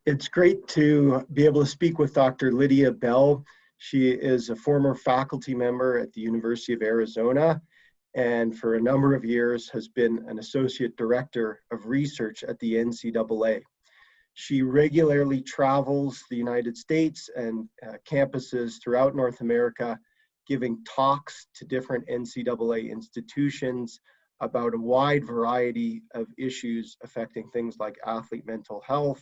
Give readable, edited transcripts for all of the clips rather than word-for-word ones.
It's great to be able to speak with Dr. Lydia Bell. She is a former faculty member at the University of Arizona, and for a number of years has been an associate director of research at the NCAA. She regularly travels the United States and campuses throughout North America, giving talks to different NCAA institutions about a wide variety of issues affecting things like athlete mental health,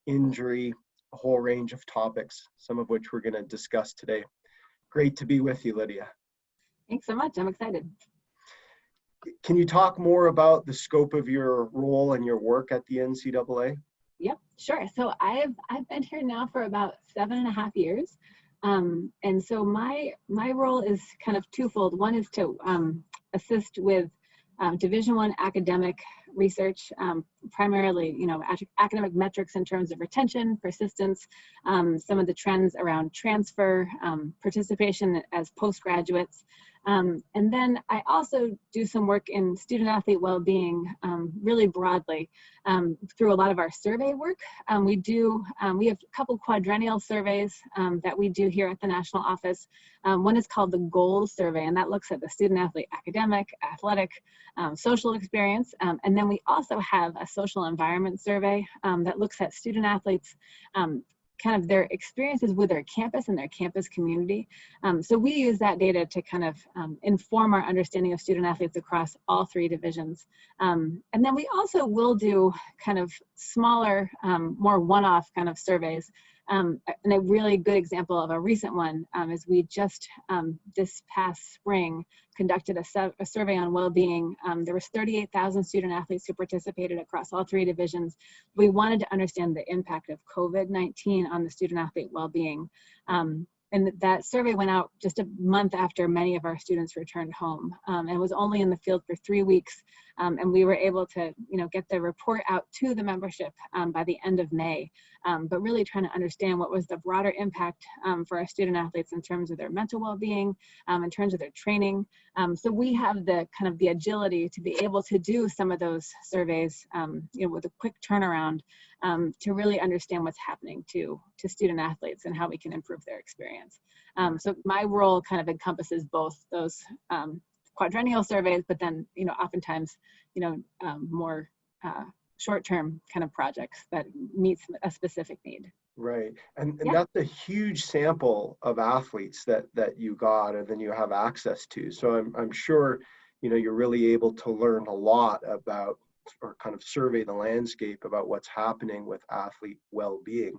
injury, a whole range of topics, some of which we're going to discuss today. Great to be with you, Lydia. Thanks so much. I'm excited. Can you talk more about the scope of your role and your work at the NCAA? Yep, sure. So I've been here now for about 7.5 years. And so my role is kind of twofold. One is to assist with Division I academic research, primarily, academic metrics in terms of retention, persistence, some of the trends around transfer, participation as postgraduates. And then I also do some work in student athlete well-being, really broadly, through a lot of our survey work. We have a couple quadrennial surveys that we do here at the national office. One is called the Goals Survey, and that looks at the student athlete academic, athletic, social experience. And then we also have a social environment survey that looks at student athletes, kind of their experiences with their campus and their campus community. So we use that data to kind of inform our understanding of student athletes across all 3 divisions. And then we also will do kind of smaller, more one-off kind of surveys. And a really good example of a recent one is we just this past spring conducted a survey on well-being. There was 38,000 student athletes who participated across all 3 divisions. We wanted to understand the impact of COVID-19 on the student athlete well-being. And that survey went out just a month after many of our students returned home, and was only in the field for 3 weeks. And we were able to, get the report out to the membership by the end of May, but really trying to understand what was the broader impact for our student athletes in terms of their mental well-being, in terms of their training. So we have the kind of the agility to be able to do some of those surveys, with a quick turnaround, to really understand what's happening to student athletes and how we can improve their experience. So my role kind of encompasses both those quadrennial surveys, but then, oftentimes, more short-term kind of projects that meets a specific need. Right, and that's a huge sample of athletes that you got and then you have access to. So I'm sure, you're really able to learn a lot about, or kind of survey the landscape about what's happening with athlete well-being.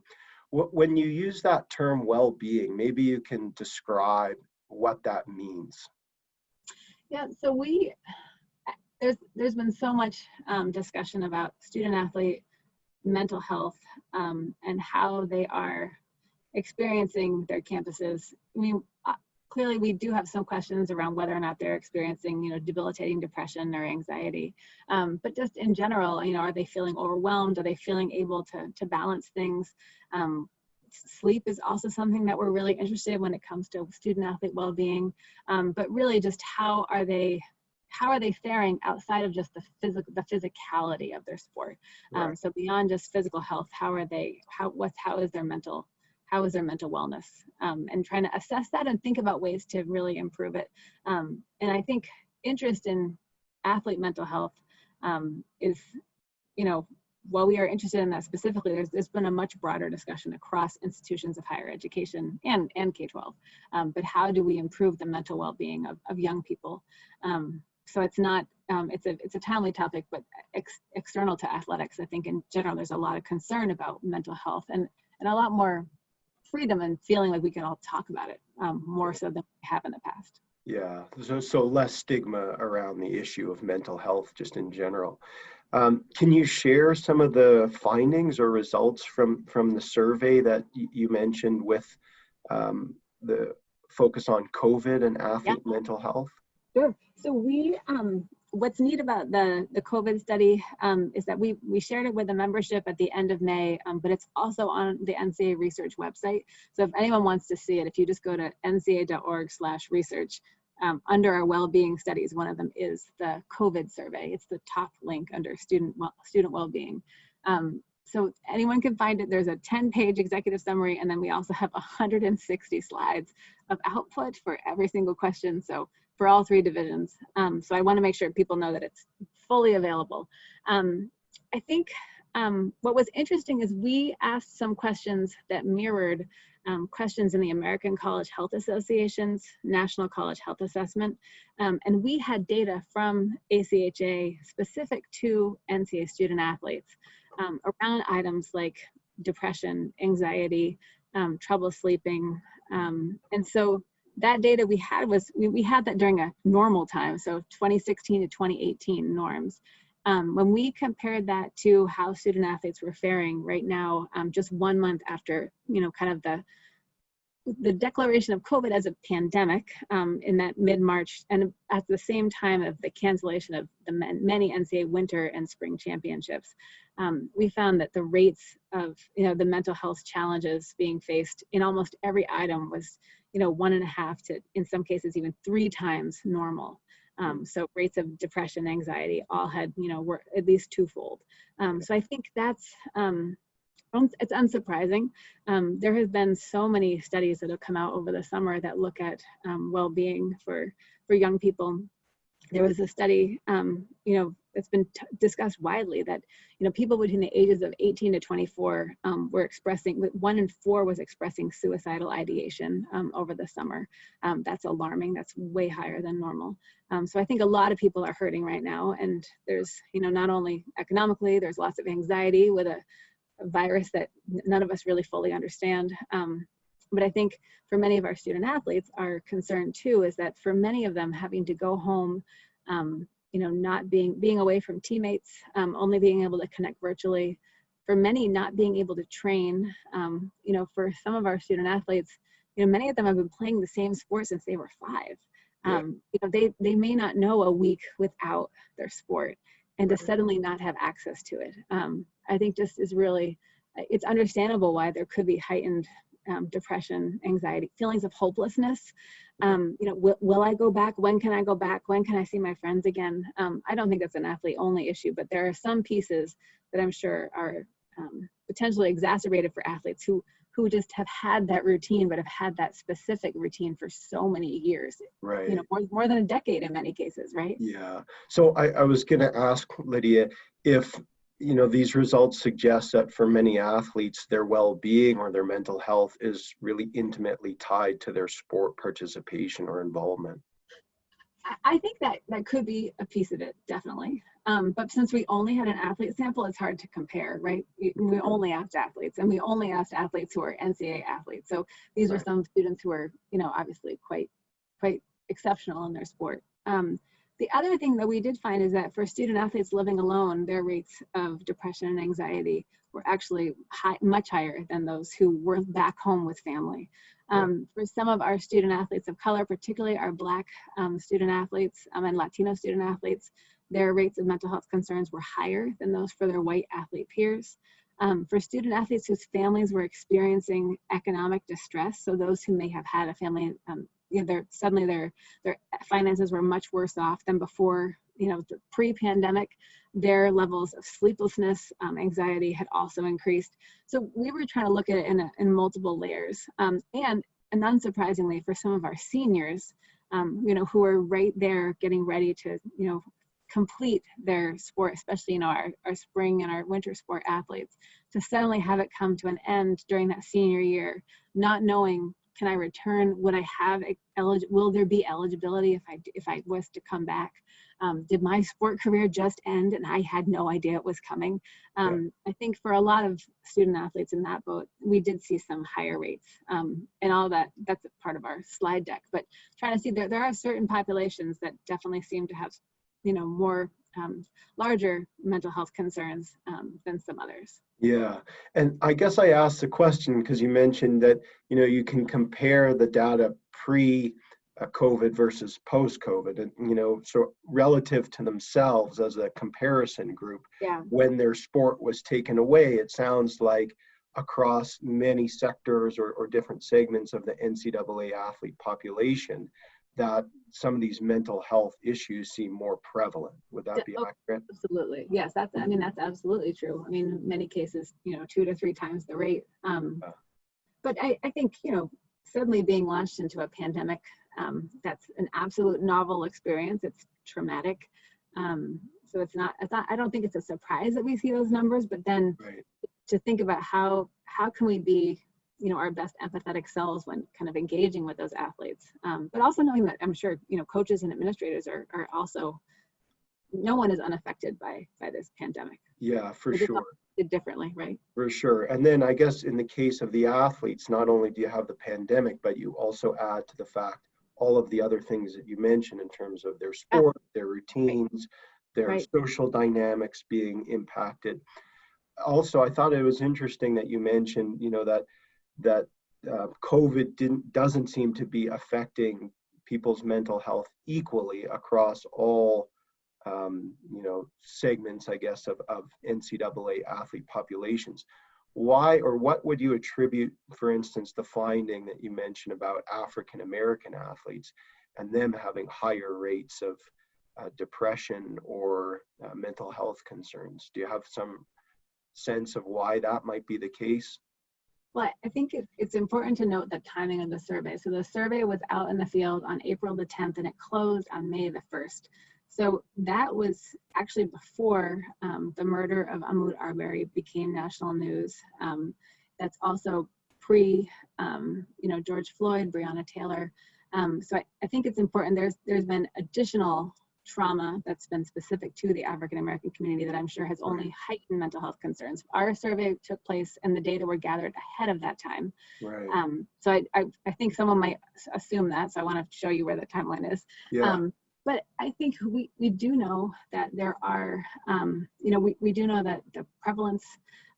When you use that term well-being, maybe you can describe what that means. Yeah, so there's been so much discussion about student athlete mental health and how they are experiencing their campuses. I mean, clearly we do have some questions around whether or not they're experiencing, debilitating depression or anxiety. But just in general, are they feeling overwhelmed? Are they feeling able to balance things? Sleep is also something that we're really interested in when it comes to student athlete well-being. But really just how are they faring outside of just the physicality of their sport? Right. So beyond just physical health, how is their mental wellness, and trying to assess that and think about ways to really improve it. And I think interest in athlete mental health is, while we are interested in that specifically, there's been a much broader discussion across institutions of higher education and K-12. But how do we improve the mental well-being of young people? So it's not, it's a timely topic, but external to athletics, I think in general, there's a lot of concern about mental health and a lot more freedom and feeling like we can all talk about it more so than we have in the past. Yeah, so less stigma around the issue of mental health just in general. Can you share some of the findings or results from the survey that you mentioned with the focus on COVID and athlete mental health? Sure. So what's neat about the COVID study is that we shared it with the membership at the end of May, but it's also on the NCAA research website. So if anyone wants to see it, if you just go to ncaa.org/research, under our well-being studies, one of them is the COVID survey. It's the top link under student well-being. So anyone can find it. There's a 10-page executive summary, and then we also have 160 slides of output for every single question. So for all 3 divisions. So I want to make sure people know that it's fully available. I think what was interesting is we asked some questions that mirrored questions in the American College Health Association's National College Health Assessment. And we had data from ACHA specific to NCAA student athletes around items like depression, anxiety, trouble sleeping. And so that data we had was, we had that during a normal time, so 2016 to 2018 norms. When we compared that to how student athletes were faring right now, just 1 month after, kind of the declaration of COVID as a pandemic in that mid-March, and at the same time of the cancellation of the many NCAA winter and spring championships, we found that the rates of the mental health challenges being faced in almost every item was 1.5 to, in some cases, even 3 times normal. So rates of depression, anxiety, all had, were at least twofold. So I think that's, it's unsurprising. There has been so many studies that have come out over the summer that look at well-being for young people. There was a study, it's been discussed widely that, people between the ages of 18 to 24 were expressing, 1 in 4 was expressing suicidal ideation over the summer. That's alarming. That's way higher than normal. So I think a lot of people are hurting right now. And there's, not only economically, there's lots of anxiety with a virus that none of us really fully understand. But I think for many of our student athletes, our concern too is that for many of them having to go home, not being away from teammates, only being able to connect virtually, for many not being able to train, for some of our student athletes, many of them have been playing the same sport since they were 5. They may not know a week without their sport, and to suddenly not have access to it. I think just is really, it's understandable why there could be heightened depression, anxiety, feelings of hopelessness. Will I go back? When can I go back? When can I see my friends again? I don't think that's an athlete only issue, but there are some pieces that I'm sure are potentially exacerbated for athletes who just have had that routine, but have had that specific routine for so many years, right? More than a decade in many cases, right? Yeah. So I was going to ask Lydia if, these results suggest that for many athletes, their well-being or their mental health is really intimately tied to their sport participation or involvement. I think that could be a piece of it, definitely. But since we only had an athlete sample, it's hard to compare, right? We only asked athletes, and we only asked athletes who are NCAA athletes. So these are some students who are, obviously quite exceptional in their sport. The other thing that we did find is that for student athletes living alone, their rates of depression and anxiety were actually much higher than those who were back home with family. For some of our student athletes of color, particularly our Black student athletes and Latino student athletes, their rates of mental health concerns were higher than those for their white athlete peers. For student athletes whose families were experiencing economic distress, so those who may have had a family, suddenly their finances were much worse off than before, the pre-pandemic, their levels of sleeplessness, anxiety had also increased. So we were trying to look at it in multiple layers. And unsurprisingly, for some of our seniors, who are right there getting ready to, complete their sport, especially, our spring and our winter sport athletes, to suddenly have it come to an end during that senior year, not knowing, can I return? Would I have will there be eligibility if I was to come back? Did my sport career just end and I had no idea it was coming? I think for a lot of student athletes in that boat, we did see some higher rates, and all that's a part of our slide deck. But trying to see there are certain populations that definitely seem to have, more larger mental health concerns than some others. Yeah, and I guess I asked the question because you mentioned that, you can compare the data pre-COVID versus post-COVID, and, so relative to themselves as a comparison group, when their sport was taken away, it sounds like across many sectors or different segments of the NCAA athlete population, that some of these mental health issues seem more prevalent. Would that be accurate? Absolutely. Yes, that's absolutely true. I mean, in many cases, 2 to 3 times the rate. But I think, suddenly being launched into a pandemic, that's an absolute novel experience. It's traumatic. So I don't think it's a surprise that we see those numbers, but then Right. to think about how can we be, our best empathetic selves when kind of engaging with those athletes. But also knowing that I'm sure, coaches and administrators are also, no one is unaffected by this pandemic. Yeah, for sure. Did differently, right? For sure. And then I guess in the case of the athletes, not only do you have the pandemic, but you also add to the fact all of the other things that you mentioned in terms of their sport, their routines, their social dynamics being impacted. Also, I thought it was interesting that you mentioned, that COVID doesn't seem to be affecting people's mental health equally across all segments, I guess, of NCAA athlete populations. Why or what would you attribute, for instance, the finding that you mentioned about African American athletes and them having higher rates of depression or mental health concerns? Do you have some sense of why that might be the case? Well, I think it's important to note the timing of the survey. So the survey was out in the field on April the 10th and it closed on May the 1st. So that was actually before the murder of Ahmaud Arbery became national news. That's also pre, George Floyd, Breonna Taylor. So I think it's important. There's been additional trauma that's been specific to the African American community that I'm sure has only heightened mental health concerns. Our survey took place and the data were gathered ahead of that time. Right. So I think someone might assume that. So I want to show you where the timeline is. Yeah. But I think we do know that there are, we do know that the prevalence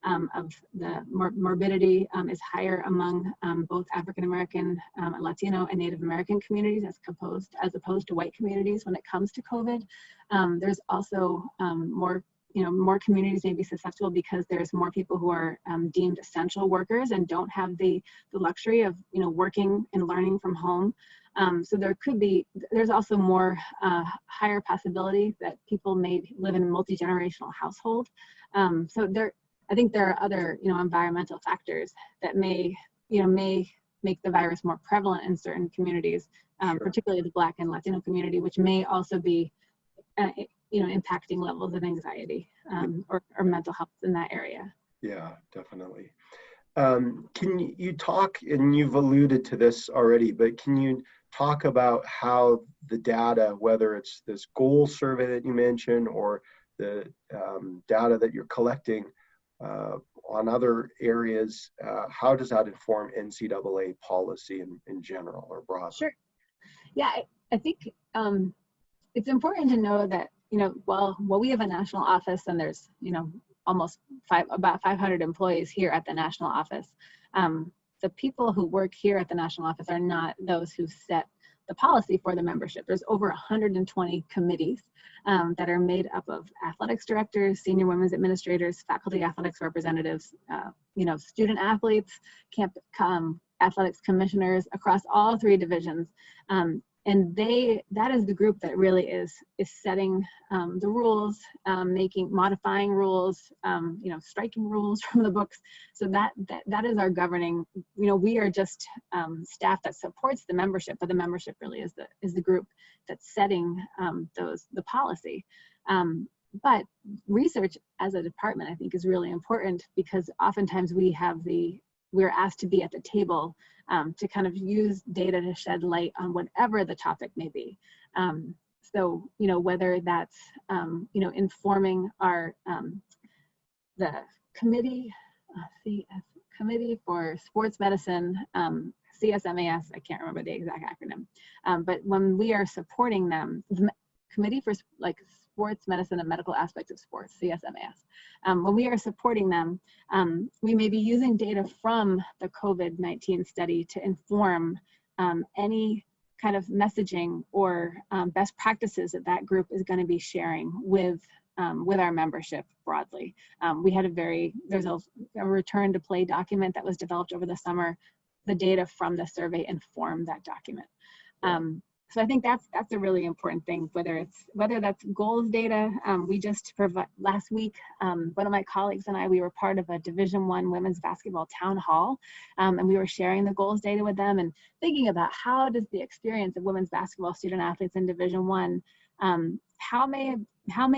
of the morbidity is higher among both African American, Latino, and Native American communities as opposed to white communities when it comes to COVID. There's also more communities may be susceptible because there's more people who are deemed essential workers and don't have the luxury of working and learning from home. So there's also more higher possibility that people may live in a multi-generational household. I think there are other environmental factors that may make the virus more prevalent in certain communities, particularly the Black and Latino community, which may also be impacting levels of anxiety or mental health in that area. Yeah, definitely. Can you talk, and you've alluded to this already, but can you talk about how the data, whether it's this goal survey that you mentioned or the data that you're collecting on other areas, how does that inform NCAA policy in general or broadly? Sure. Yeah, I think it's important to know that, while we have a national office and there's, almost about 500 employees here at the national office, the people who work here at the national office are not those who set the policy for the membership. There's over 120 committees that are made up of athletics directors, senior women's administrators, faculty athletics representatives, student athletes, camp athletics commissioners across all 3 divisions. And that is the group that really is setting the rules, modifying rules, striking rules from the books. So that is our governing. We are just staff that supports the membership, but the membership really is the group that's setting the policy. But research as a department, I think, is really important because oftentimes we're asked to be at the table to kind of use data to shed light on whatever the topic may be. So, whether that's, informing our, the committee, Committee for Sports Medicine, CSMAS, I can't remember the exact acronym, but when we are supporting them, Committee for Sports Medicine and Medical Aspects of Sports, CSMAS. When we are supporting them, we may be using data from the COVID-19 study to inform any kind of messaging or best practices that group is going to be sharing with our membership broadly. We had there's a return to play document that was developed over the summer. The data from the survey informed that document. So I think that's a really important thing, whether that's goals data. We just last week, one of my colleagues and I, we were part of a Division I women's basketball town hall, and we were sharing the goals data with them and thinking about how does the experience of women's basketball student athletes in Division I, how may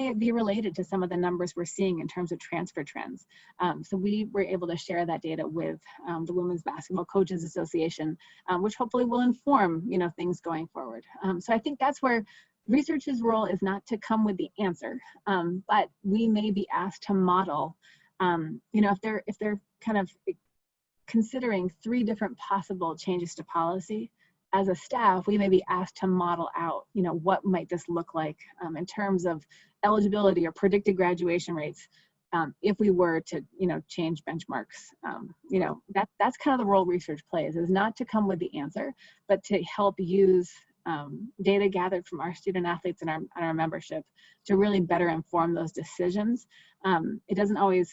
it be related to some of the numbers we're seeing in terms of transfer trends? So we were able to share that data with the Women's Basketball Coaches Association, which hopefully will inform, things going forward. So I think that's where research's role is not to come with the answer, but we may be asked to model, if they're kind of considering 3 different possible changes to policy. As a staff, we may be asked to model out, what might this look like in terms of eligibility or predicted graduation rates if we were to, change benchmarks. That's kind of the role research plays, is not to come with the answer, but to help use data gathered from our student athletes and our membership to really better inform those decisions. It doesn't always,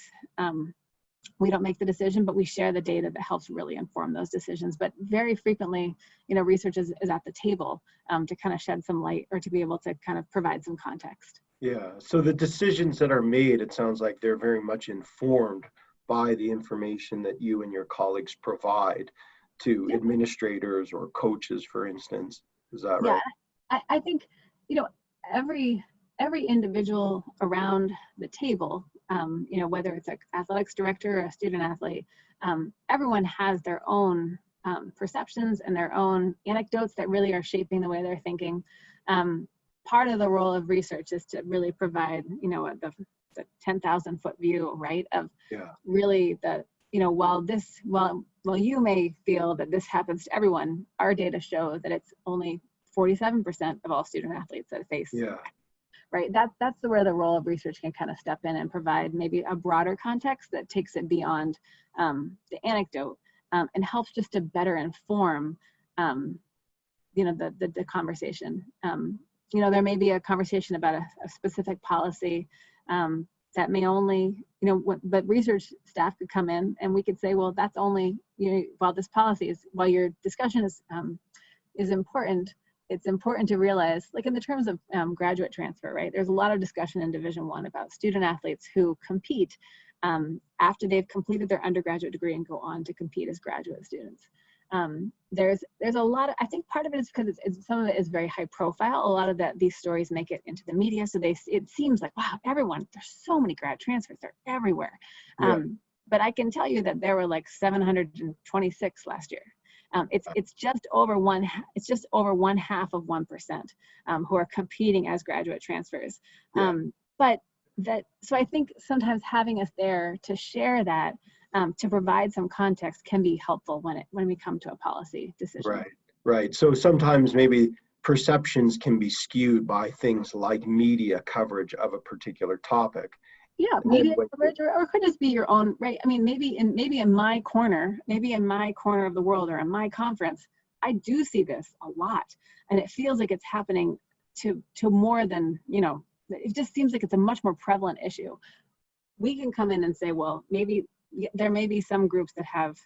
we don't make the decision, but we share the data that helps really inform those decisions. But very frequently, research is at the table to kind of shed some light or to be able to kind of provide some context. Yeah, so the decisions that are made, it sounds like they're very much informed by the information that you and your colleagues provide to administrators or coaches, for instance. Is that right? Yeah, I think, every individual around the table, whether it's an athletics director or a student athlete, everyone has their own perceptions and their own anecdotes that really are shaping the way they're thinking. Part of the role of research is to really provide, the 10,000 foot view, right? Of really the, while you may feel that this happens to everyone, our data show that it's only 47% of all student athletes that face. Right, that's where the role of research can kind of step in and provide maybe a broader context that takes it beyond the anecdote and helps just to better inform, the conversation. There may be a conversation about a specific policy that may only, but research staff could come in and we could say, well, that's only, while this policy is, while your discussion is important, it's important to realize, like in the terms of graduate transfer, right? There's a lot of discussion in Division I about student athletes who compete after they've completed their undergraduate degree and go on to compete as graduate students. There's a lot of, I think part of it is because some of it is very high profile. A lot of these stories make it into the media. So it seems like, wow, there's so many grad transfers, they're everywhere. But I can tell you that there were like 726 last year. It's just over one half of 1% who are competing as graduate transfers. So I think sometimes having us there to share that, to provide some context can be helpful when we come to a policy decision. Right. So sometimes maybe perceptions can be skewed by things like media coverage of a particular topic. Yeah, media coverage, or it could just be your own, right? I mean, maybe in my corner of the world or in my conference, I do see this a lot, and it feels like it's happening to more than, it just seems like it's a much more prevalent issue. We can come in and say, well, maybe there may be some groups that have,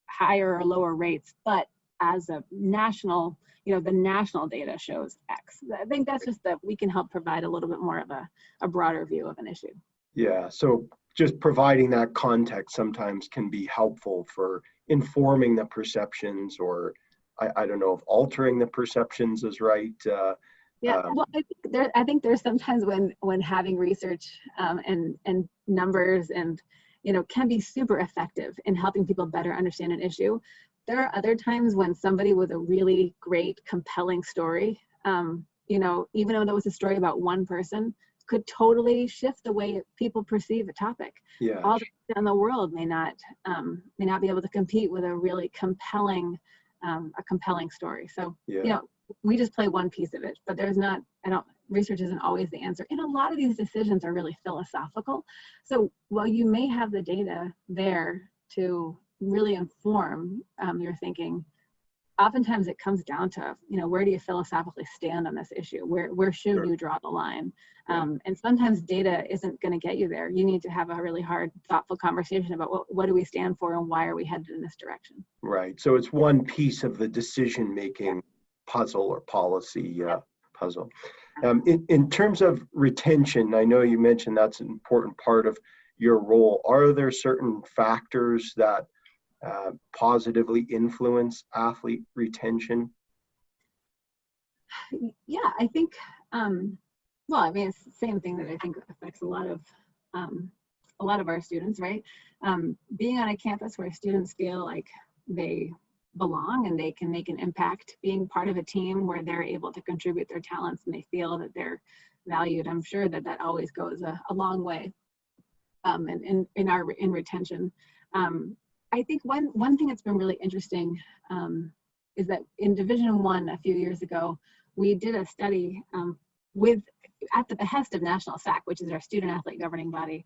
higher or lower rates, but as a national, the national data shows X. I think that's just that we can help provide a little bit more of a broader view of an issue. Yeah, so just providing that context sometimes can be helpful for informing the perceptions, or I don't know if altering the perceptions is right. Well, I think there's sometimes when having research and numbers and can be super effective in helping people better understand an issue. There are other times when somebody with a really great, compelling story, even though that was a story about one person, could totally shift the way people perceive a topic. All in the world may not be able to compete with a really compelling story. So we just play one piece of it, but research isn't always the answer. And a lot of these decisions are really philosophical. So while you may have the data there to really inform your thinking, oftentimes it comes down to, where do you philosophically stand on this issue? Where should you draw the line? And sometimes data isn't going to get you there. You need to have a really hard, thoughtful conversation about what do we stand for and why are we headed in this direction? Right. So it's one piece of the decision-making puzzle or policy puzzle. In terms of retention, I know you mentioned that's an important part of your role. Are there certain factors that positively influence athlete retention? Yeah, I think, well, I mean, it's the same thing that I think affects a lot of our students, right? Being on a campus where students feel like they belong and they can make an impact, being part of a team where they're able to contribute their talents and they feel that they're valued. I'm sure that that always goes a long way in retention. I think one thing that's been really interesting is that in Division I a few years ago, we did a study at the behest of National SAC, which is our student athlete governing body,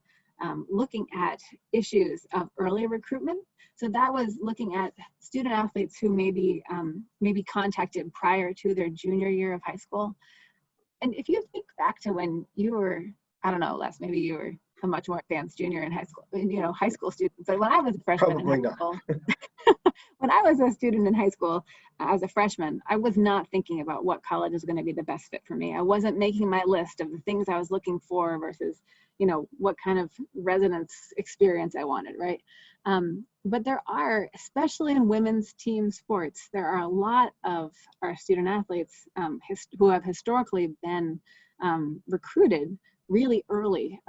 looking at issues of early recruitment. So that was looking at student athletes who may be contacted prior to their junior year of high school. And if you think back to when you were, I don't know, Les, maybe you were a much more advanced junior in high school, high school student. But when I was a freshman in high school, when I was a student in high school as a freshman, I was not thinking about what college is going to be the best fit for me. I wasn't making my list of the things I was looking for versus, what kind of residence experience I wanted, right? But there are, especially in women's team sports, there are a lot of our student athletes who have historically been recruited really early,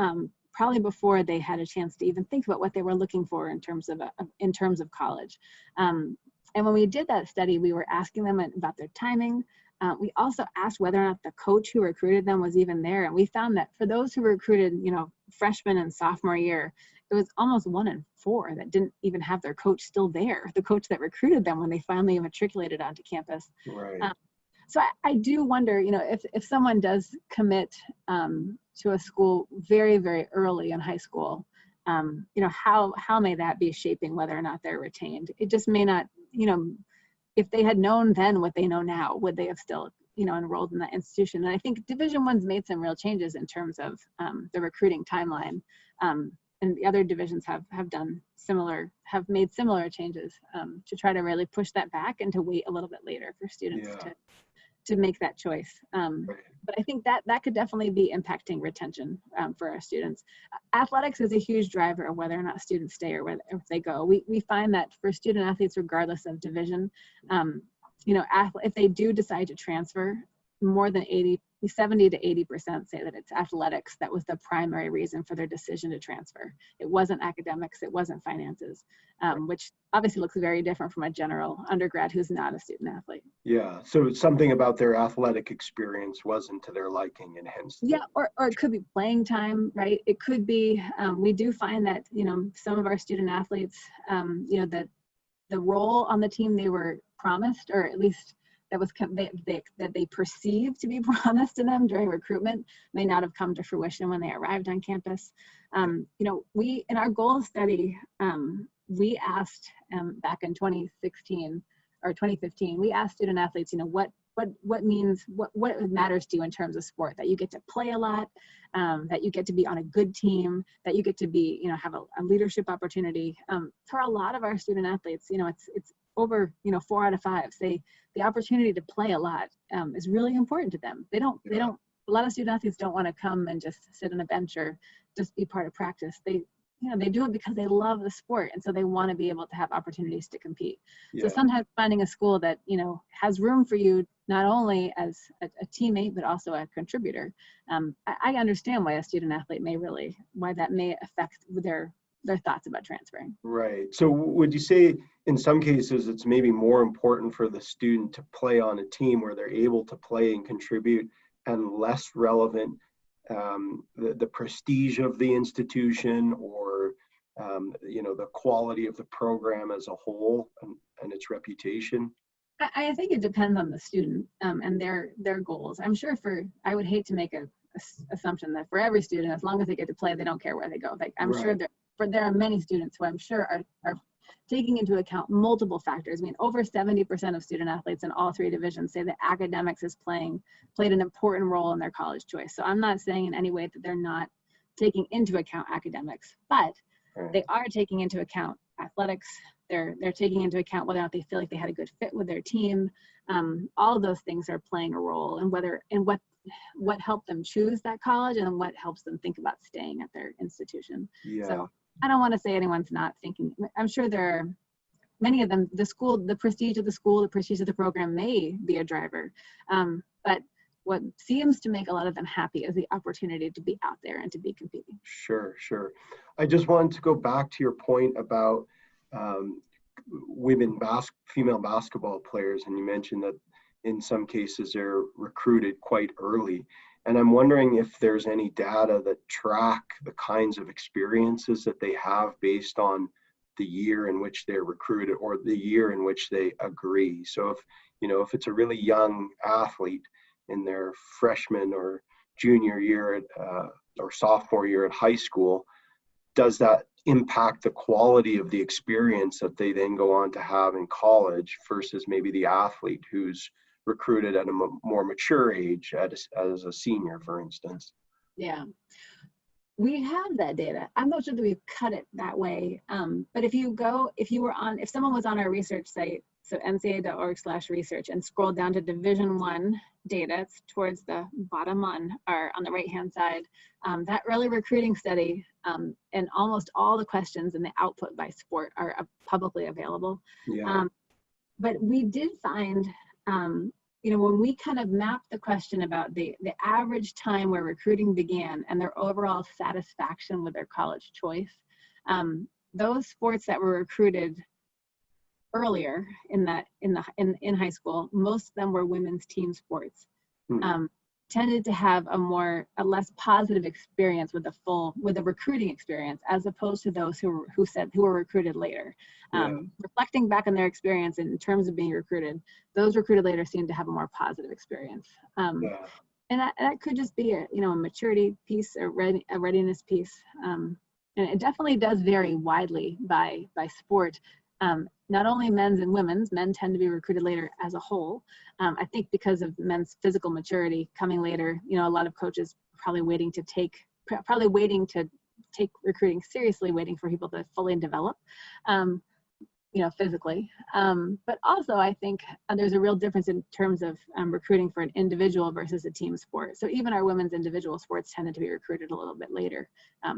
probably before they had a chance to even think about what they were looking for in terms of college. And when we did that study, we were asking them about their timing. We also asked whether or not the coach who recruited them was even there. And we found that for those who recruited, freshman and sophomore year, it was almost 1 in 4 that didn't even have their coach still there, the coach that recruited them when they finally matriculated onto campus. Right. So I do wonder, if someone does commit to a school very, very early in high school, how may that be shaping whether or not they're retained? It just may not, if they had known then what they know now, would they have still, enrolled in that institution? And I think Division I's made some real changes in terms of the recruiting timeline. And the other divisions have made similar changes to try to really push that back and to wait a little bit later for students to make that choice. But I think that could definitely be impacting retention for our students. Athletics is a huge driver of whether or not students stay or if they go. We find that for student athletes, regardless of division, if they do decide to transfer, more than 70 to 80% say that it's athletics that was the primary reason for their decision to transfer. It wasn't academics, it wasn't finances, which obviously looks very different from a general undergrad who's not a student athlete. Yeah, so something about their athletic experience wasn't to their liking and hence. Yeah, or it could be playing time, right? It could be, we do find that, some of our student athletes, that the role on the team they were promised, or at least that they perceived to be promised to them during recruitment, may not have come to fruition when they arrived on campus. We, in our goals study, we asked back in 2016 or 2015, we asked student athletes, what matters to you in terms of sport, that you get to play a lot, that you get to be on a good team, that you get to be, have a leadership opportunity. For a lot of our student athletes, it's over, 4 out of 5 say the opportunity to play a lot is really important to them. A lot of student athletes don't want to come and just sit on a bench or just be part of practice. They do it because they love the sport. And so they want to be able to have opportunities to compete. Yeah. So sometimes finding a school that, has room for you, not only as a teammate, but also a contributor. I understand why a student athlete why that may affect their thoughts about transferring. Right. So would you say in some cases it's maybe more important for the student to play on a team where they're able to play and contribute, and less relevant the prestige of the institution or the quality of the program as a whole and its reputation? I think it depends on the student and their goals. I'm sure I would hate to make a assumption that for every student, as long as they get to play, they don't care where they go. I'm sure there are many students who I'm sure are taking into account multiple factors. I mean, over 70% of student athletes in all 3 divisions say that academics has played an important role in their college choice. So I'm not saying in any way that they're not taking into account academics, but they are taking into account athletics, they're taking into account whether or not they feel like they had a good fit with their team. All of those things are playing a role in what helped them choose that college and what helps them think about staying at their institution. Yeah. So I don't want to say anyone's not thinking. I'm sure there are many of them, the prestige of the school, the prestige of the program may be a driver. But what seems to make a lot of them happy is the opportunity to be out there and to be competing. Sure. I just wanted to go back to your point about female basketball players, and you mentioned that in some cases they're recruited quite early. And I'm wondering if there's any data that track the kinds of experiences that they have based on the year in which they're recruited or the year in which they agree. So if it's a really young athlete in their freshman or junior year or sophomore year at high school, does that impact the quality of the experience that they then go on to have in college versus maybe the athlete who's recruited at a more mature age as a senior, for instance? Yeah, we have that data. I'm not sure that we've cut it that way. But if someone was on our research site, so ncaa.org/research, and scroll down to Division I data, it's towards the bottom on the right-hand side, that early recruiting study, and almost all the questions and the output by sport are publicly available. Yeah. But we did find, when we kind of mapped the question about the average time where recruiting began and their overall satisfaction with their college choice, those sports that were recruited earlier in high school, most of them were women's team sports, tended to have a less positive experience with the recruiting experience, as opposed to those who were recruited later. Reflecting back on their experience in terms of being recruited, those recruited later seem to have a more positive experience. And that could just be a maturity piece, a readiness piece. And it definitely does vary widely by sport. Not only men's and women's, men tend to be recruited later as a whole. I think because of men's physical maturity coming later, a lot of coaches probably waiting to take recruiting seriously, waiting for people to fully develop, physically. But also I think there's a real difference in terms of recruiting for an individual versus a team sport. So even our women's individual sports tended to be recruited a little bit later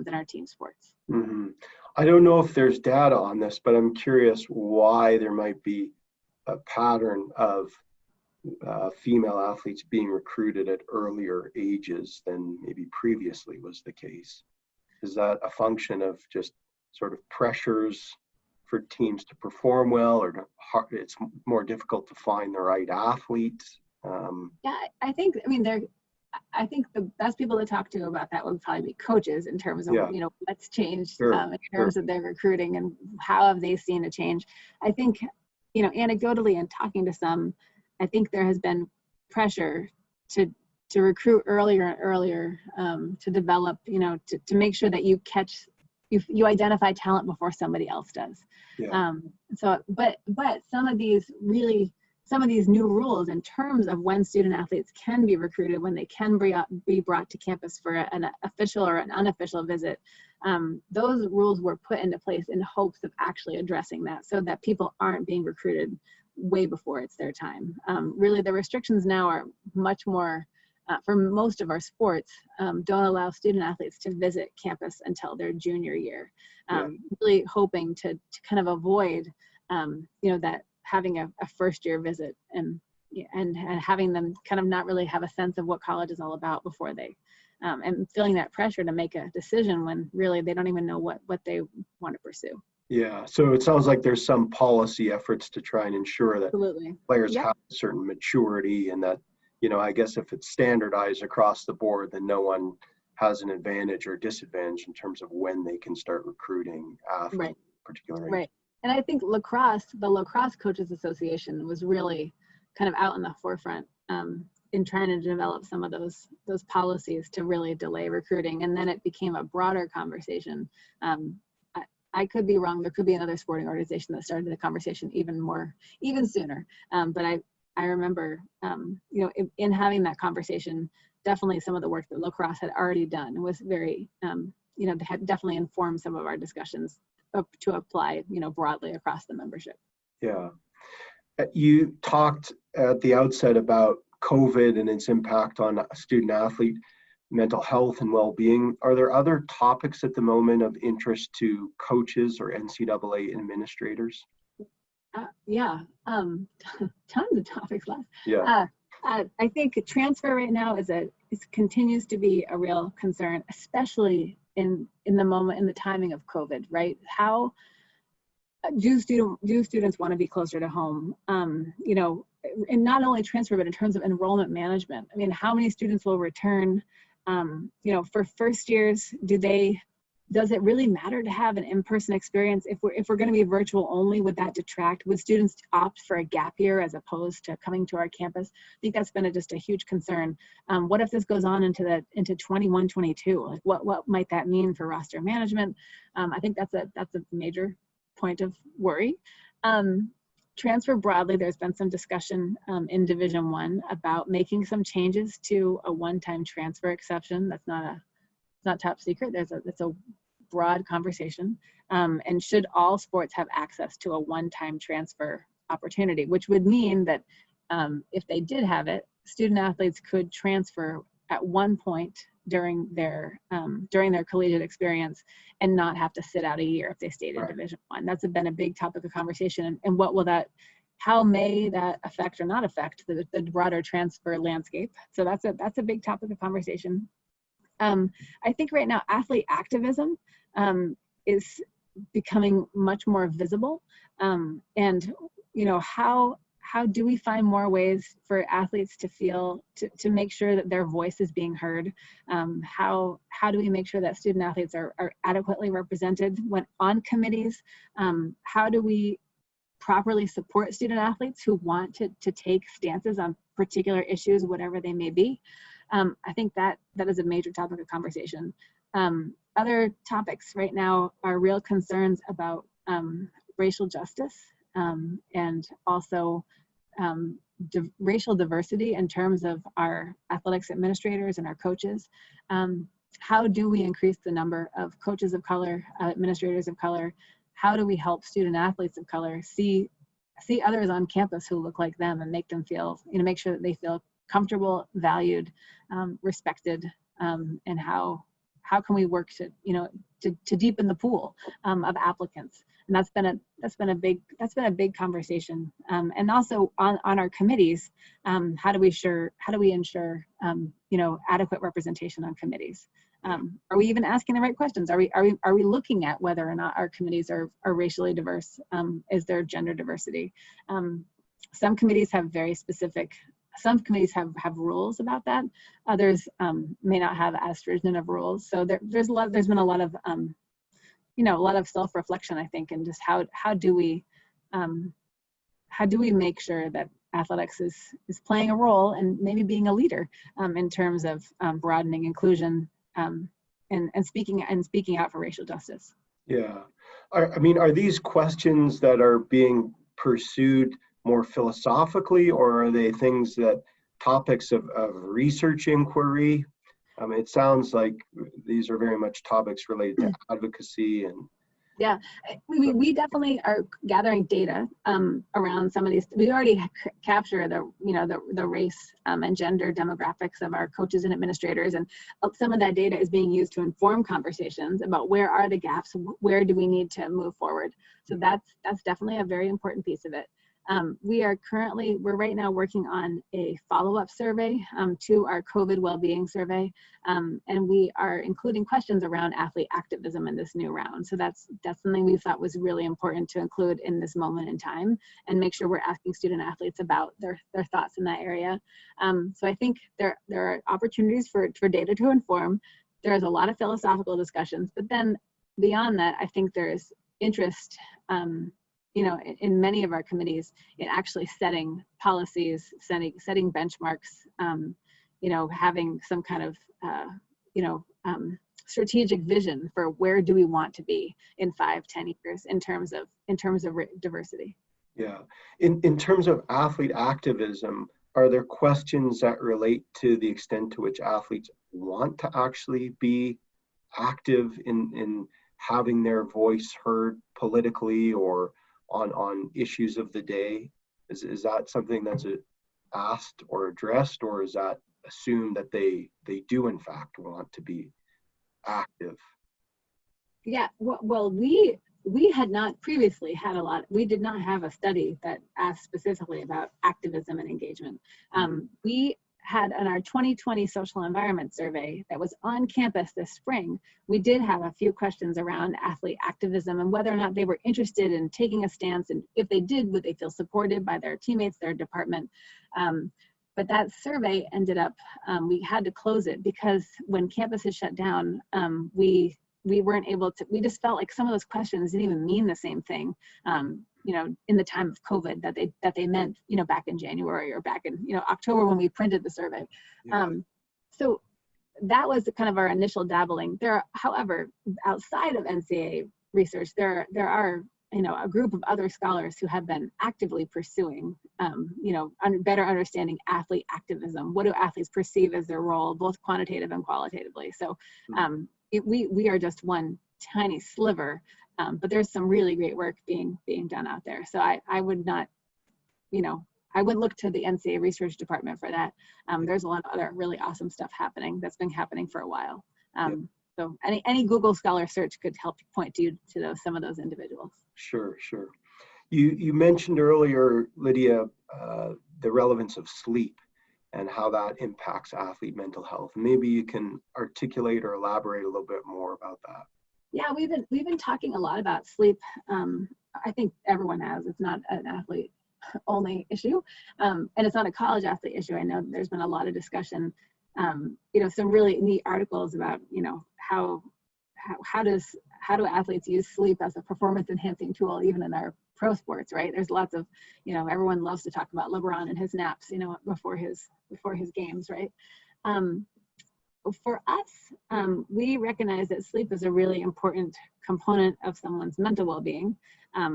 than our team sports. Mm-hmm. I don't know if there's data on this, but I'm curious why there might be a pattern of female athletes being recruited at earlier ages than maybe previously was the case. Is that a function of just sort of pressures for teams to perform well, or it's more difficult to find the right athletes? I think the best people to talk to about that would probably be coaches in terms of, what's changed in terms of their recruiting and how have they seen a change. I think, anecdotally and talking to some, I think there has been pressure to recruit earlier and earlier, to develop, to make sure that you identify talent before somebody else does. But some of these new rules in terms of when student athletes can be recruited, when they can be brought to campus for an official or an unofficial visit, those rules were put into place in hopes of actually addressing that, so that people aren't being recruited way before it's their time. Really, the restrictions now are much more, for most of our sports, don't allow student athletes to visit campus until their junior year. Really hoping to kind of avoid, that having a first year visit and having them kind of not really have a sense of what college is all about before they, and feeling that pressure to make a decision when really they don't even know what they want to pursue. Yeah, so it sounds like there's some policy efforts to try and ensure that players have a certain maturity, and that, I guess if it's standardized across the board, then no one has an advantage or disadvantage in terms of when they can start recruiting athletes, particularly. Right. And I think the Lacrosse Coaches Association was really kind of out in the forefront in trying to develop some of those policies to really delay recruiting. And then it became a broader conversation. I could be wrong. There could be another sporting organization that started the conversation even sooner. But I remember, in having that conversation, definitely some of the work that Lacrosse had already done was very, they had definitely informed some of our discussions to apply, broadly across the membership. Yeah. You talked at the outset about COVID and its impact on student athlete mental health and well-being. Are there other topics at the moment of interest to coaches or NCAA administrators? Tons of topics left. Yeah. I think transfer right now continues to be a real concern, especially in the moment, in the timing of COVID, right? How do students want to be closer to home? And not only transfer, but in terms of enrollment management. I mean, how many students will return? For first years, does it really matter to have an in-person experience? If we're going to be virtual only, would that detract? Would students opt for a gap year as opposed to coming to our campus? I think that's been just a huge concern. What if this goes on into 21, 22? Like what might that mean for roster management? I think that's a major point of worry. Transfer broadly, there's been some discussion in Division I about making some changes to a one-time transfer exception. That's not top secret. It's a broad conversation. And should all sports have access to a one-time transfer opportunity, which would mean that if they did have it, student athletes could transfer at one point during their collegiate experience and not have to sit out a year if they stayed in Division I. That's been a big topic of conversation. And how may that affect or not affect the broader transfer landscape? So that's a big topic of conversation. I think right now athlete activism is becoming much more visible. And how do we find more ways for athletes to feel, to make sure that their voice is being heard? How do we make sure that student athletes are adequately represented when on committees? How do we properly support student athletes who want to take stances on particular issues, whatever they may be? I think that is a major topic of conversation. Other topics right now are real concerns about racial justice and also racial diversity in terms of our athletics administrators and our coaches. How do we increase the number of coaches of color, administrators of color? How do we help student athletes of color see others on campus who look like them and make them feel, make sure that they feel comfortable, valued, respected, and how can we work to deepen the pool of applicants? And that's been a big conversation. And also on our committees, how do we ensure adequate representation on committees? Are we even asking the right questions? Are we looking at whether or not our committees are racially diverse? Is there gender diversity? Some committees have very specific. Some committees have rules about that. Others may not have as stringent of rules. So there's been a lot of a lot of self-reflection, I think, and just how do we make sure that athletics is playing a role and maybe being a leader in terms of broadening inclusion and speaking out for racial justice. Yeah, I mean, are these questions that are being pursued more philosophically, or are they topics of research inquiry? It sounds like these are very much topics related to advocacy and. Yeah, we definitely are gathering data around some of these. We already capture the race and gender demographics of our coaches and administrators, and some of that data is being used to inform conversations about where are the gaps, where do we need to move forward. So that's definitely a very important piece of it. We're right now working on a follow-up survey to our COVID Wellbeing survey, and we are including questions around athlete activism in this new round. So that's something we thought was really important to include in this moment in time and make sure we're asking student athletes about their thoughts in that area. So I think there are opportunities for data to inform. There's a lot of philosophical discussions, but then beyond that, I think there's interest in many of our committees in actually setting policies, setting benchmarks, having some kind of, strategic vision for where do we want to be in 5-10 years in terms of diversity. Yeah, in terms of athlete activism, are there questions that relate to the extent to which athletes want to actually be active in having their voice heard politically or on issues of the day? Is that something that's asked or addressed, or is that assumed that they do in fact want to be active? Yeah, well, we had not previously had we did not have a study that asked specifically about activism and engagement. We had in our 2020 social environment survey that was on campus this spring, we did have a few questions around athlete activism and whether or not they were interested in taking a stance, and if they did, would they feel supported by their teammates, their department. But that survey ended up, we had to close it because when campuses shut down, we weren't able to, we just felt like some of those questions didn't even mean the same thing, you know, in the time of COVID that they meant, you know, back in January or back in, you know, October when we printed the survey. Yeah. So that was kind of our initial dabbling. There are, however, outside of NCAA research, there are, you know, a group of other scholars who have been actively pursuing, you know, better understanding athlete activism. What do athletes perceive as their role, both quantitative and qualitatively? So we are just one tiny sliver, but there's some really great work being done out there. So I would not, you know, I would look to the NCAA research department for that. There's a lot of other really awesome stuff happening that's been happening for a while. So any Google Scholar search could help point you to some of those individuals. Sure. You mentioned earlier, Lydia, the relevance of sleep and how that impacts athlete mental health. Maybe you can articulate or elaborate a little bit more about that. Yeah, we've been talking a lot about sleep. I think everyone has. It's not an athlete only issue, and it's not a college athlete issue. I know there's been a lot of discussion. You know, some really neat articles about, you know, how do athletes use sleep as a performance enhancing tool, even in our pro sports, right? There's lots of, you know, everyone loves to talk about LeBron and his naps, you know, before his games, right? For us, we recognize that sleep is a really important component of someone's mental well-being.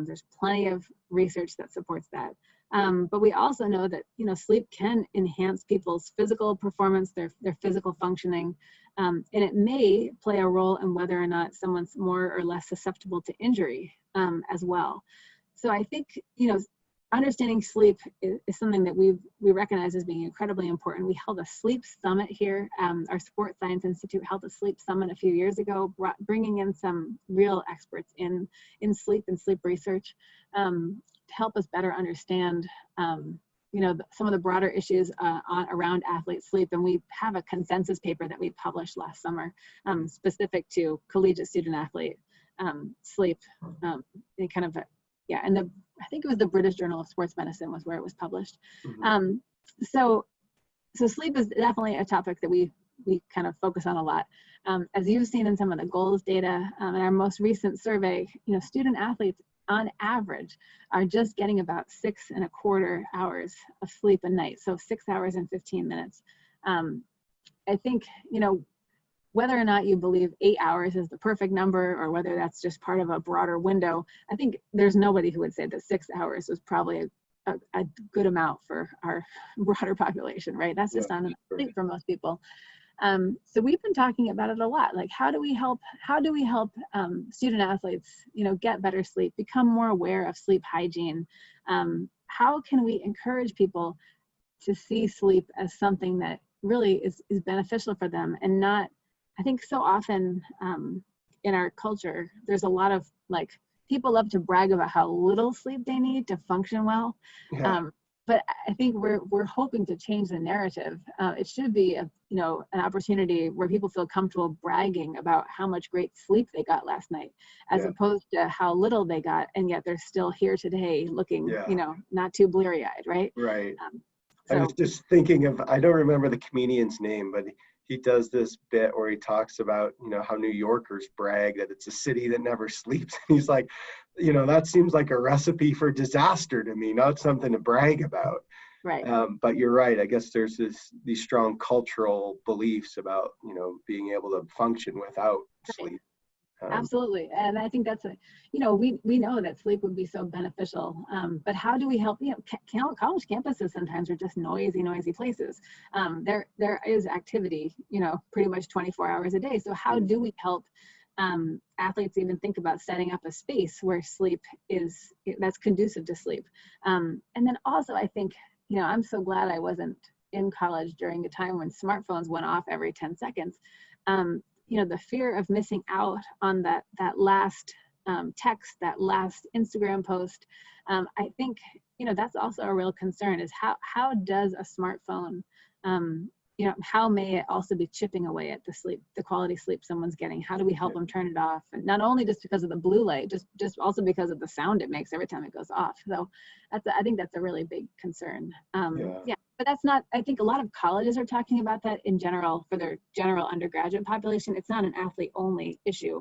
There's plenty of research that supports that. But we also know that, you know, sleep can enhance people's physical performance, their physical functioning, and it may play a role in whether or not someone's more or less susceptible to injury as well. So I think, you know, understanding sleep is something that we recognize as being incredibly important. We held a sleep summit here. Our Sports Science Institute held a sleep summit a few years ago, bringing in some real experts in sleep and sleep research to help us better understand, you know, some of the broader issues around athlete sleep. And we have a consensus paper that we published last summer specific to collegiate student athlete sleep. Kind of, yeah, and I think it was the British Journal of Sports Medicine was where it was published. Mm-hmm. So sleep is definitely a topic that we kind of focus on a lot. As you've seen in some of the goals data in our most recent survey, you know, student athletes on average are just getting about 6.25 hours of sleep a night. So 6 hours and 15 minutes. I think, you know, whether or not you believe 8 hours is the perfect number or whether that's just part of a broader window, I think there's nobody who would say that 6 hours was probably a good amount for our broader population, right? That's just not enough for most people. So we've been talking about it a lot. Like, how do we help student athletes, you know, get better sleep, become more aware of sleep hygiene? How can we encourage people to see sleep as something that really is beneficial for them and not, I think so often in our culture, there's a lot of, like, people love to brag about how little sleep they need to function well. Yeah. But I think we're hoping to change the narrative. It should be you know, an opportunity where people feel comfortable bragging about how much great sleep they got last night, as opposed to how little they got, and yet they're still here today looking, you know, not too bleary-eyed, right? Right. I was just thinking of, I don't remember the comedian's name, but he does this bit where he talks about, you know, how New Yorkers brag that it's a city that never sleeps. He's like, you know, that seems like a recipe for disaster to me, not something to brag about. Right. But you're right. I guess there's these strong cultural beliefs about, you know, being able to function without sleep. Absolutely. And I think that's you know, we know that sleep would be so beneficial, but how do we help? You know, college campuses sometimes are just noisy places. There is activity, you know, pretty much 24 hours a day. So how do we help athletes even think about setting up a space where sleep that's conducive to sleep. And then also, I think, I'm so glad I wasn't in college during a time when smartphones went off every 10 seconds. The fear of missing out on that last text, that last Instagram post, I think, that's also a real concern, is how does a smartphone, how may it also be chipping away at the quality sleep someone's getting? How do we help them turn it off? And not only just because of the blue light, just also because of the sound it makes every time it goes off. So I think that's a really big concern. But that's not, I think a lot of colleges are talking about that in general for their general undergraduate population. It's not an athlete only issue.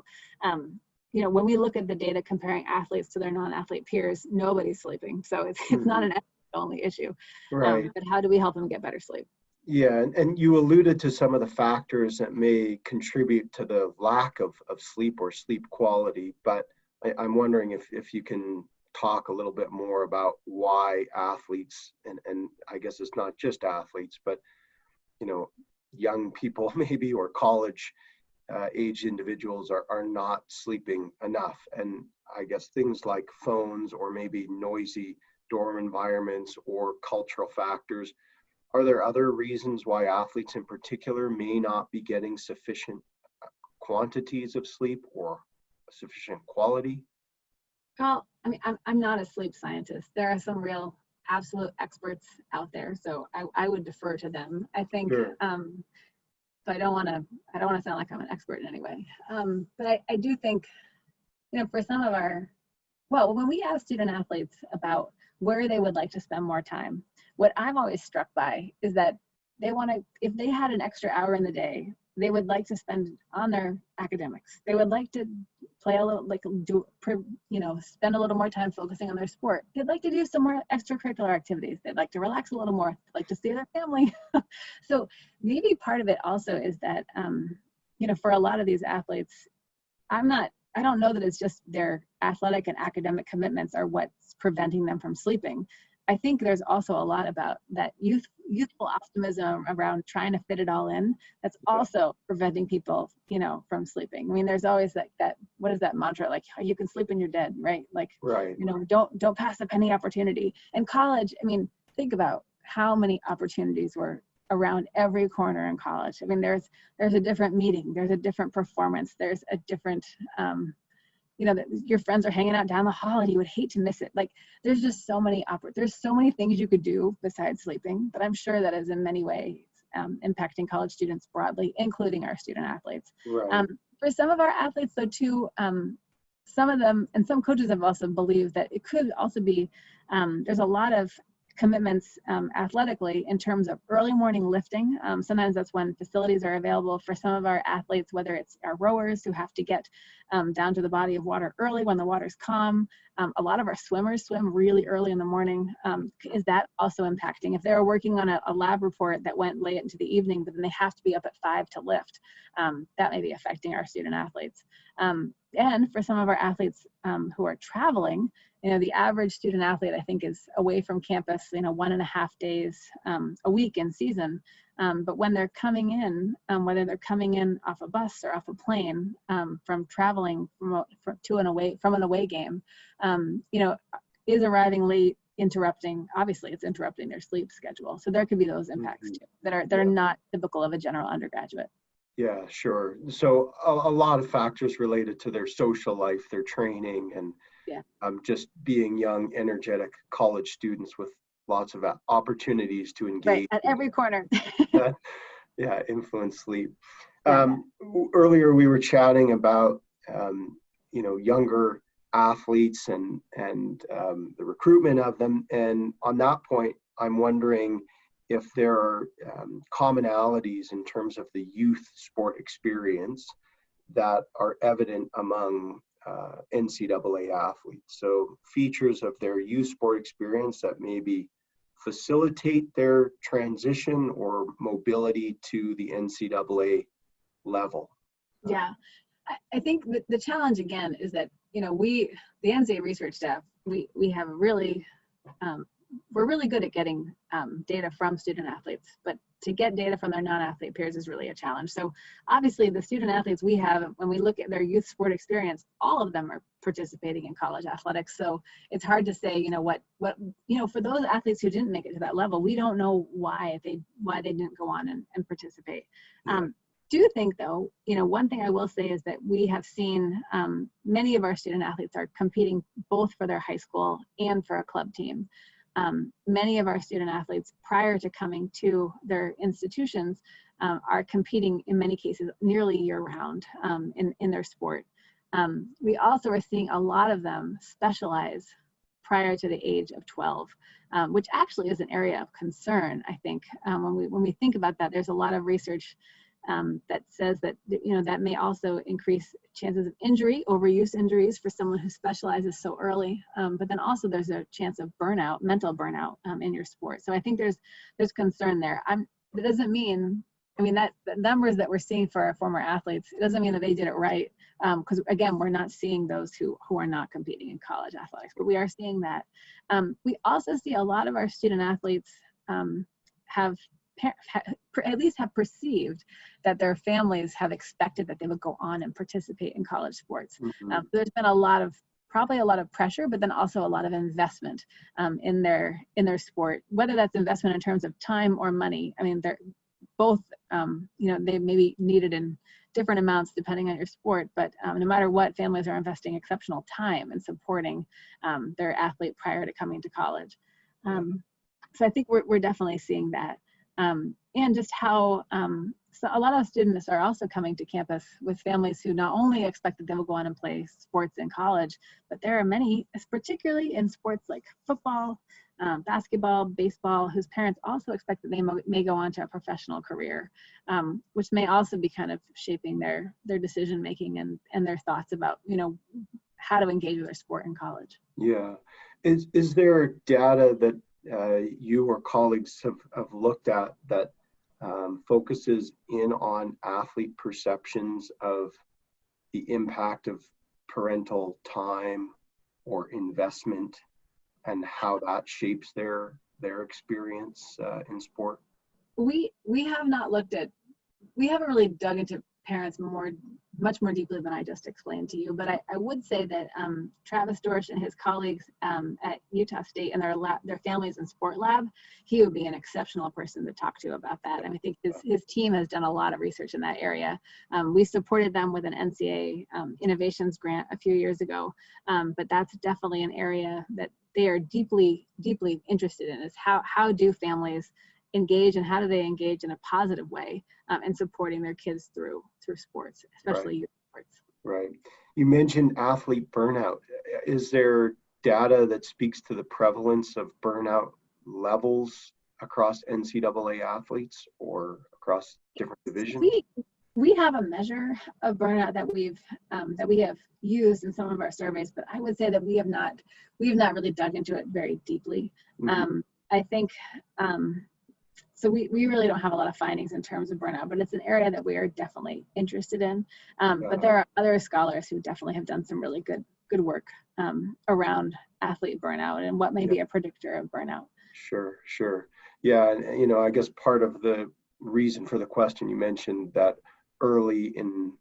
When we look at the data comparing athletes to their non-athlete peers, nobody's sleeping. So it's not an athlete only issue. Right. But how do we help them get better sleep? Yeah, and you alluded to some of the factors that may contribute to the lack of sleep or sleep quality, but I'm wondering if you can talk a little bit more about why athletes, and I guess it's not just athletes, but young people maybe, or college age individuals are not sleeping enough. And I guess things like phones or maybe noisy dorm environments or cultural factors. Are there other reasons why athletes in particular may not be getting sufficient quantities of sleep or sufficient quality? Well, I mean, I'm not a sleep scientist. There are some real absolute experts out there, so I would defer to them. I think, Sure. So I don't want to sound like I'm an expert in any way. But I do think, for some of when we ask student athletes about where they would like to spend more time, what I'm always struck by is that if they had an extra hour in the day, they would like to spend on their academics. They would like to play a little, spend a little more time focusing on their sport. They'd like to do some more extracurricular activities. They'd like to relax a little more. They'd like to see their family. So maybe part of it also is that, for a lot of these athletes, I don't know that it's just their athletic and academic commitments are what's preventing them from sleeping. I think there's also a lot about that youthful optimism around trying to fit it all in that's also preventing people, from sleeping. I mean, there's always that what is that mantra, like, you can sleep when you're dead, right? Like, right. Don't pass up any opportunity. And college, I mean, think about how many opportunities were around every corner in college. I mean, there's a different meeting, there's a different performance, there's a different your friends are hanging out down the hall and you would hate to miss it. Like, there's just there's so many things you could do besides sleeping, but I'm sure that is in many ways impacting college students broadly, including our student athletes. Right. For some of our athletes though too, some of them, and some coaches have also believed that it could also be, there's a lot of commitments athletically in terms of early morning lifting. Sometimes that's when facilities are available for some of our athletes, whether it's our rowers who have to get down to the body of water early when the water's calm. A lot of our swimmers swim really early in the morning. Is that also impacting? If they're working on a lab report that went late into the evening, but then they have to be up at 5 to lift, that may be affecting our student athletes. And for some of our athletes who are traveling, the average student athlete, I think, is away from campus, 1.5 days a week in season. But when they're coming in, whether they're coming in off a bus or off a plane, from traveling from an away game, is arriving late, obviously it's interrupting their sleep schedule. So there could be those impacts too that are not typical of a general undergraduate. Yeah, sure. So a lot of factors related to their social life, their training, and just being young, energetic college students with lots of opportunities to engage. Right, at every corner. Influence sleep. Earlier we were chatting about younger athletes and the recruitment of them, and on that point, I'm wondering if there are commonalities in terms of the youth sport experience that are evident among NCAA athletes. So features of their youth sport experience that maybe facilitate their transition or mobility to the NCAA level. Yeah, I think the challenge again is that, the NCAA research staff, we have really we're really good at getting data from student athletes, but to get data from their non-athlete peers is really a challenge. So obviously the student athletes we have, when we look at their youth sport experience, all of them are participating in college athletics. So it's hard to say, what for those athletes who didn't make it to that level, we don't know why they didn't go on and participate. Yeah. Do think though, one thing I will say is that we have seen many of our student athletes are competing both for their high school and for a club team. Many of our student athletes prior to coming to their institutions are competing in many cases nearly year round in their sport. We also are seeing a lot of them specialize prior to the age of 12, which actually is an area of concern, I think. When we think about that, there's a lot of research that says that that may also increase chances of injury, overuse injuries for someone who specializes so early. But then also there's a chance of burnout, mental burnout in your sport. So I think there's concern there. That doesn't mean, that the numbers that we're seeing for our former athletes, it doesn't mean that they did it right. Because again, we're not seeing those who are not competing in college athletics, but we are seeing that. We also see a lot of our student athletes have at least have perceived that their families have expected that they would go on and participate in college sports. Mm-hmm. There's been probably a lot of pressure, but then also a lot of investment in their sport, whether that's investment in terms of time or money. They're both, they may be needed in different amounts depending on your sport, but no matter what, families are investing exceptional time in supporting their athlete prior to coming to college. So I think we're definitely seeing that. And just how so a lot of students are also coming to campus with families who not only expect that they will go on and play sports in college, but there are many, particularly in sports like football, basketball, baseball, whose parents also expect that they may go on to a professional career, which may also be kind of shaping their decision making and their thoughts about how to engage with their sport in college. Yeah. Is there data that you or colleagues have looked at that focuses in on athlete perceptions of the impact of parental time or investment and how that shapes their experience in sport? We have not looked at, we haven't really dug into parents much more deeply than I just explained to you, but I would say that Travis Dorsch and his colleagues at Utah State and their families and sport lab, he would be an exceptional person to talk to about that. I think his team has done a lot of research in that area. We supported them with an NCAA innovations grant a few years ago, but that's definitely an area that they are deeply, deeply interested in, is how do families engage and how do they engage in a positive way in supporting their kids through sports, especially youth sports. Right. You mentioned athlete burnout. Is there data that speaks to the prevalence of burnout levels across NCAA athletes or across different divisions? We have a measure of burnout that we have used in some of our surveys, but I would say that we have not really dug into it very deeply. Mm-hmm. I think so we really don't have a lot of findings in terms of burnout, but it's an area that we are definitely interested in. But there are other scholars who definitely have done some really good work around athlete burnout and what may be a predictor of burnout. Sure. Yeah, and I guess part of the reason for the question, you mentioned that early in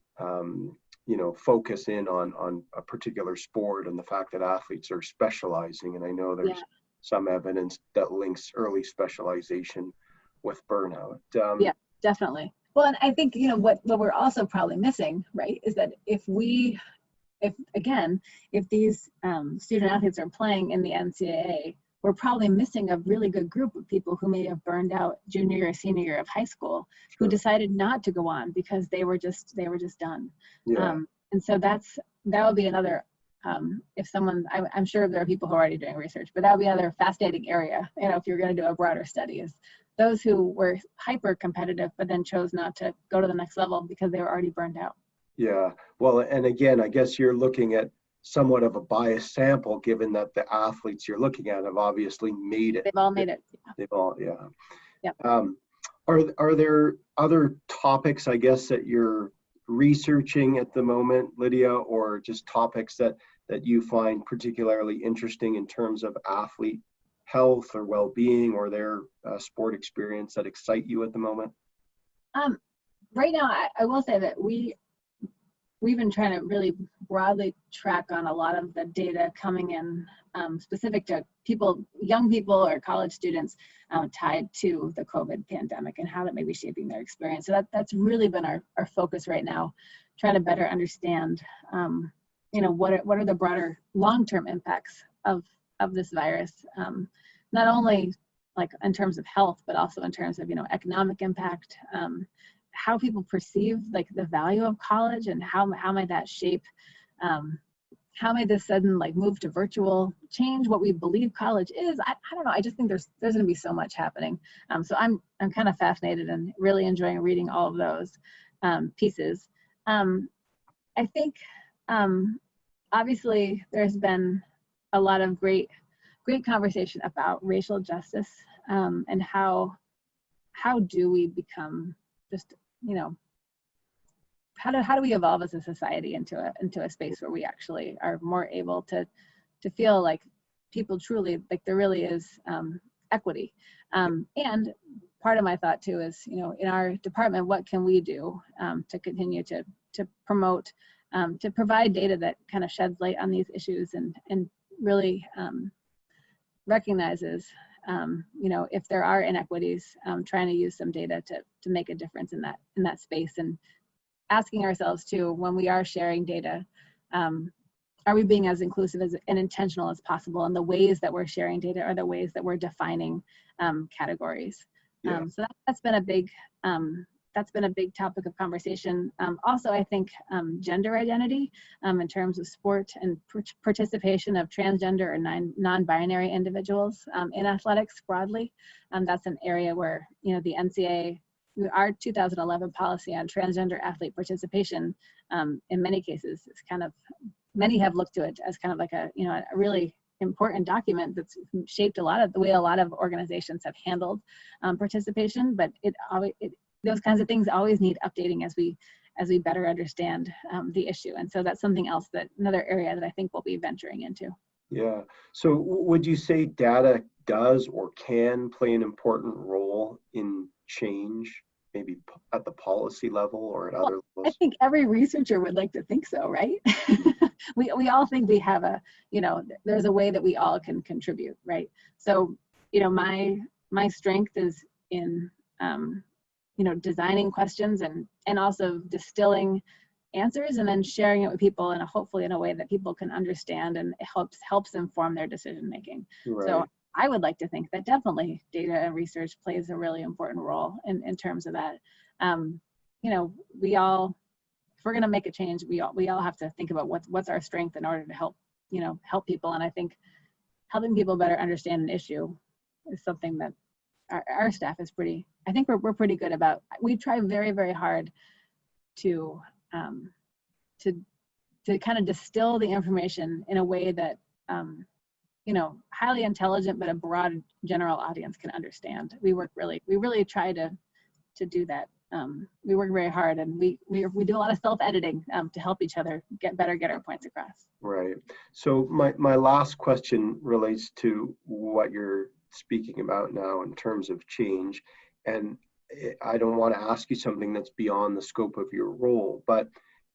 focus in on a particular sport and the fact that athletes are specializing, and I know there's some evidence that links early specialization with burnout. Yeah, definitely. Well, and I think what we're also probably missing, right, is that if these student athletes are playing in the NCAA, we're probably missing a really good group of people who may have burned out junior or senior year of high school, who decided not to go on because they were just done. Yeah. And so that would be another. If someone, I'm sure there are people who are already doing research, but that would be another fascinating area. If you're going to do a broader study, is those who were hyper competitive but then chose not to go to the next level because they were already burned out. Yeah. Well, and again, I guess you're looking at somewhat of a biased sample, given that the athletes you're looking at have obviously made it. They've all made it. They've all, yeah. Yep. Are there other topics, I guess, that you're researching at the moment, Lydia, or just topics that you find particularly interesting in terms of athlete health or well-being or their sport experience that excite you at the moment? Right now, I will say that we've been trying to really broadly track on a lot of the data coming in specific to people, young people or college students tied to the COVID pandemic and how that may be shaping their experience. So that's really been our focus right now, trying to better understand, what are the broader long-term impacts of this virus, not only like in terms of health, but also in terms of, economic impact, how people perceive like the value of college and how might that shape, how might this sudden like move to virtual change what we believe college is. I don't know. I just think there's going to be so much happening. So I'm kind of fascinated and really enjoying reading all of those pieces. I think obviously there's been a lot of great conversation about racial justice and how do we become just, how do we evolve as a society into a space where we actually are more able to feel like people truly, like there really is equity. And part of my thought too is, in our department, what can we do to continue to promote, to provide data that kind of sheds light on these issues and really recognizes, if there are inequities, trying to use some data to make a difference in that space, and asking ourselves too, when we are sharing data, are we being as inclusive and intentional as possible in the ways that we're sharing data or the ways that we're defining categories? Yeah. So that's been a big topic of conversation. Also, I think gender identity in terms of sport and participation of transgender or non-binary individuals in athletics broadly. That's an area where, the NCAA, our 2011 policy on transgender athlete participation, in many cases, is kind of, many have looked to it as kind of like a really important document that's shaped a lot of the way a lot of organizations have handled participation, but those kinds of things always need updating as we better understand the issue. And so that's something else, another area that I think we'll be venturing into. Yeah. So would you say data does or can play an important role in change, maybe at the policy level or at other levels? I think every researcher would like to think so, right? we all think we have there's a way that we all can contribute, right? So, my strength is in designing questions and also distilling answers and then sharing it with people and hopefully in a way that people can understand, and it helps inform their decision making. Right. So I would like to think that definitely data and research plays a really important role in terms of that. We all, if we're going to make a change, we all have to think about what's our strength in order to help people. And I think helping people better understand an issue is something that our staff is I think we're pretty good about. We try very, very hard to kind of distill the information in a way that, highly intelligent, but a broad general audience can understand. We really try to do that. We work very hard, and we do a lot of self-editing to help each other get our points across. Right. So my last question relates to what you're speaking about now in terms of change. And I don't want to ask you something that's beyond the scope of your role, but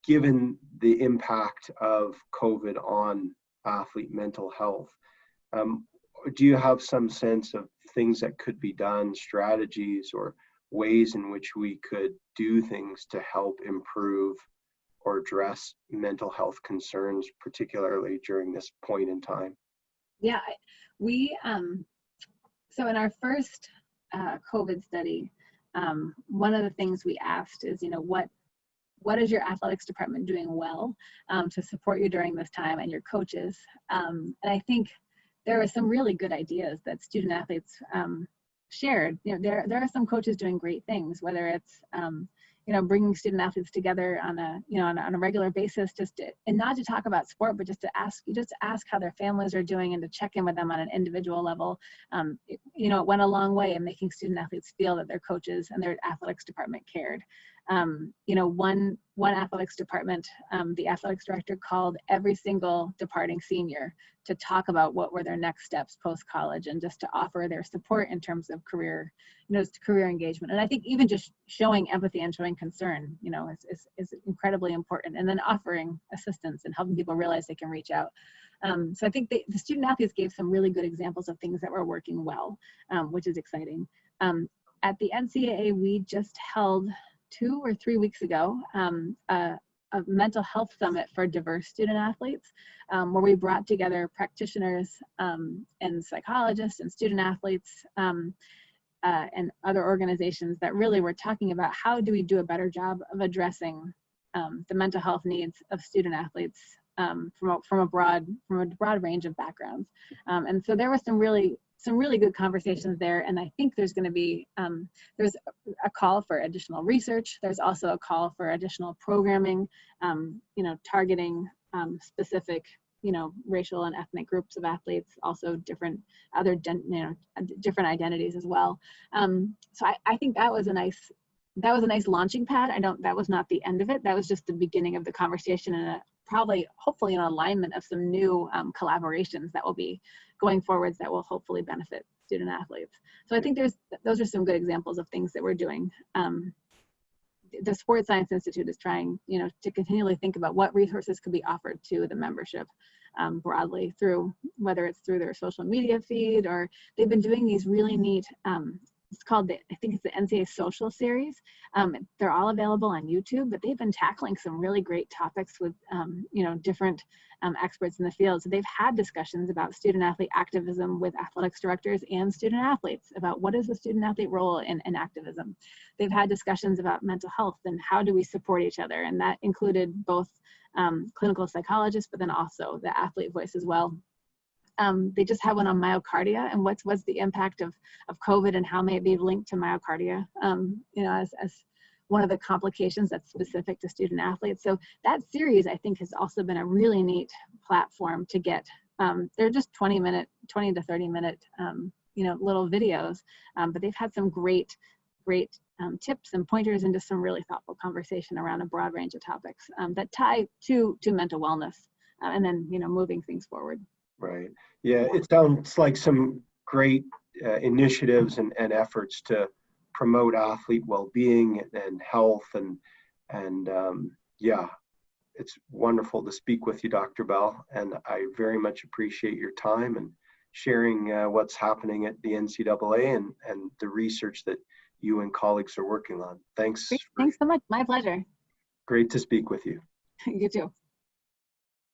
given the impact of COVID on athlete mental health, do you have some sense of things that could be done, strategies or ways in which we could do things to help improve or address mental health concerns, particularly during this point in time? Yeah, we, so in our first COVID study, one of the things we asked is, what is your athletics department doing well to support you during this time, and your coaches? And I think there were some really good ideas that student athletes shared. There are some coaches doing great things, whether it's bringing student athletes together on a regular basis, and not to talk about sport, but just to ask how their families are doing and to check in with them on an individual level. you know, it went a long way in making student athletes feel that their coaches and their athletics department cared. You know, one athletics department, the athletics director called every single departing senior to talk about what were their next steps post-college, and just to offer their support in terms of career, you know, career engagement. And I think even just showing empathy and showing concern, you know, is incredibly important. And then offering assistance and helping people realize they can reach out. So I think the student athletes gave some really good examples of things that were working well, which is exciting. At the NCAA, we just held 2 or 3 weeks ago a mental health summit for diverse student athletes, where we brought together practitioners and psychologists and student athletes and other organizations that really were talking about how do we do a better job of addressing the mental health needs of student athletes from a broad range of backgrounds. And so there was some really good conversations there. And I think there's going to be, there's a call for additional research. There's also a call for additional programming, you know, targeting specific, you know, racial and ethnic groups of athletes, also different different identities as well. So I think that was a nice launching pad. That was not the end of it. That was just the beginning of the conversation, and hopefully an alignment of some new collaborations that will be going forwards that will hopefully benefit student athletes. So I think those are some good examples of things that we're doing. The Sports Science Institute is trying, you know, to continually think about what resources could be offered to the membership broadly, through whether it's through their social media feed, or they've been doing these really neat, it's called I think it's the NCAA Social Series. They're all available on YouTube, but they've been tackling some really great topics with, you know, different experts in the field. So they've had discussions about student athlete activism with athletics directors and student athletes about what is the student athlete role in activism. They've had discussions about mental health and how do we support each other. And that included both clinical psychologists, but then also the athlete voice as well. They just had one on myocardia and what's the impact of COVID and how may it be linked to myocardia, you know, as one of the complications that's specific to student athletes. So that series, I think, has also been a really neat platform to get, they're just 20 to 30 minute, you know, little videos, but they've had some great tips and pointers into some really thoughtful conversation around a broad range of topics that tie to mental wellness, and then, you know, moving things forward. Right. Yeah, it sounds like some great initiatives and efforts to promote athlete well-being and health, and yeah, it's wonderful to speak with you, Dr. Bell, and I very much appreciate your time and sharing what's happening at the NCAA and the research that you and colleagues are working on. Thanks. Great. Thanks so much. My pleasure. Great to speak with you. You too.